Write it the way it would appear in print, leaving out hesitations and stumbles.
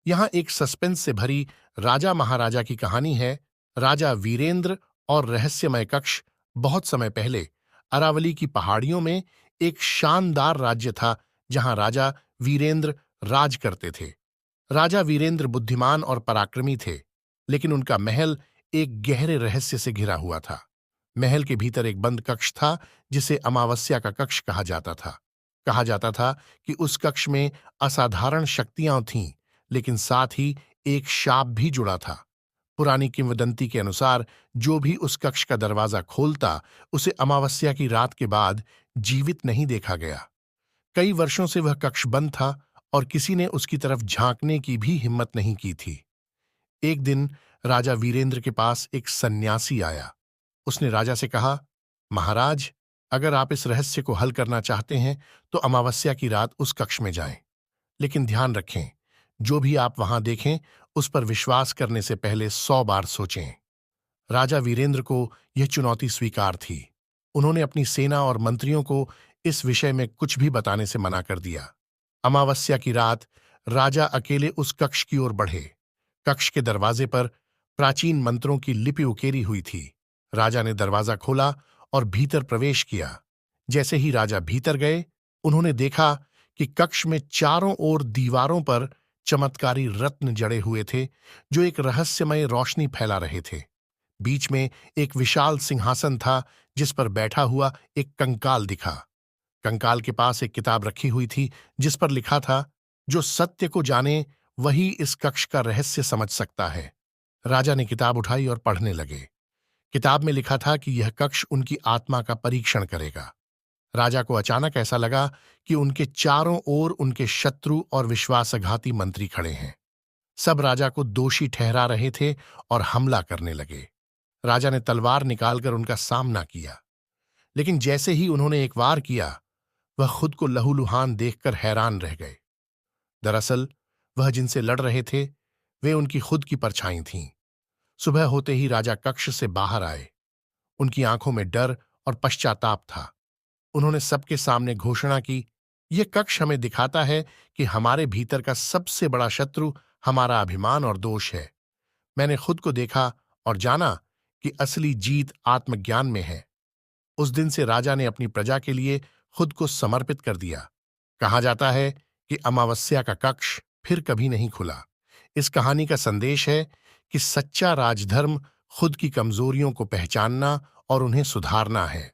यहाँ एक सस्पेंस से भरी राजा महाराजा की कहानी है। राजा वीरेंद्र और रहस्यमय कक्ष। बहुत समय पहले अरावली की पहाड़ियों में एक शानदार राज्य था, जहां राजा वीरेंद्र राज करते थे। राजा वीरेंद्र बुद्धिमान और पराक्रमी थे, लेकिन उनका महल एक गहरे रहस्य से घिरा हुआ था। महल के भीतर एक बंद कक्ष था, जिसे अमावस्या का कक्ष कहा जाता था। कहा जाता था कि उस कक्ष में असाधारण शक्तियां थीं, लेकिन साथ ही एक शाप भी जुड़ा था। पुरानी किंवदंती के अनुसार जो भी उस कक्ष का दरवाजा खोलता, उसे अमावस्या की रात के बाद जीवित नहीं देखा गया। कई वर्षों से वह कक्ष बंद था और किसी ने उसकी तरफ झांकने की भी हिम्मत नहीं की थी। एक दिन राजा वीरेंद्र के पास एक सन्यासी आया। उसने राजा से कहा, महाराज, अगर आप इस रहस्य को हल करना चाहते हैं तो अमावस्या की रात उस कक्ष में जाएं। लेकिन ध्यान रखें, जो भी आप वहां देखें उस पर विश्वास करने से पहले 100 बार सोचें। राजा वीरेंद्र को यह चुनौती स्वीकार थी। उन्होंने अपनी सेना और मंत्रियों को इस विषय में कुछ भी बताने से मना कर दिया। अमावस्या की रात राजा अकेले उस कक्ष की ओर बढ़े। कक्ष के दरवाजे पर प्राचीन मंत्रों की लिपि उकेरी हुई थी। राजा ने दरवाजा खोला और भीतर प्रवेश किया। जैसे ही राजा भीतर गए, उन्होंने देखा कि कक्ष में चारों ओर दीवारों पर चमत्कारी रत्न जड़े हुए थे, जो एक रहस्यमय रोशनी फैला रहे थे। बीच में एक विशाल सिंहासन था, जिस पर बैठा हुआ एक कंकाल दिखा। कंकाल के पास एक किताब रखी हुई थी, जिस पर लिखा था, जो सत्य को जाने वही इस कक्ष का रहस्य समझ सकता है। राजा ने किताब उठाई और पढ़ने लगे। किताब में लिखा था कि यह कक्ष उनकी आत्मा का परीक्षण करेगा। राजा को अचानक ऐसा लगा कि उनके चारों ओर उनके शत्रु और विश्वासघाती मंत्री खड़े हैं। सब राजा को दोषी ठहरा रहे थे और हमला करने लगे। राजा ने तलवार निकालकर उनका सामना किया, लेकिन जैसे ही उन्होंने एक वार किया, वह खुद को लहूलुहान देखकर हैरान रह गए। दरअसल वह जिनसे लड़ रहे थे, वे उनकी खुद की परछाई थीं। सुबह होते ही राजा कक्ष से बाहर आए। उनकी आंखों में डर और पश्चाताप था। उन्होंने सबके सामने घोषणा की, यह कक्ष हमें दिखाता है कि हमारे भीतर का सबसे बड़ा शत्रु हमारा अभिमान और दोष है। मैंने खुद को देखा और जाना कि असली जीत आत्मज्ञान में है। उस दिन से राजा ने अपनी प्रजा के लिए खुद को समर्पित कर दिया। कहा जाता है कि अमावस्या का कक्ष फिर कभी नहीं खुला। इस कहानी का संदेश है कि सच्चा राजधर्म खुद की कमजोरियों को पहचानना और उन्हें सुधारना है।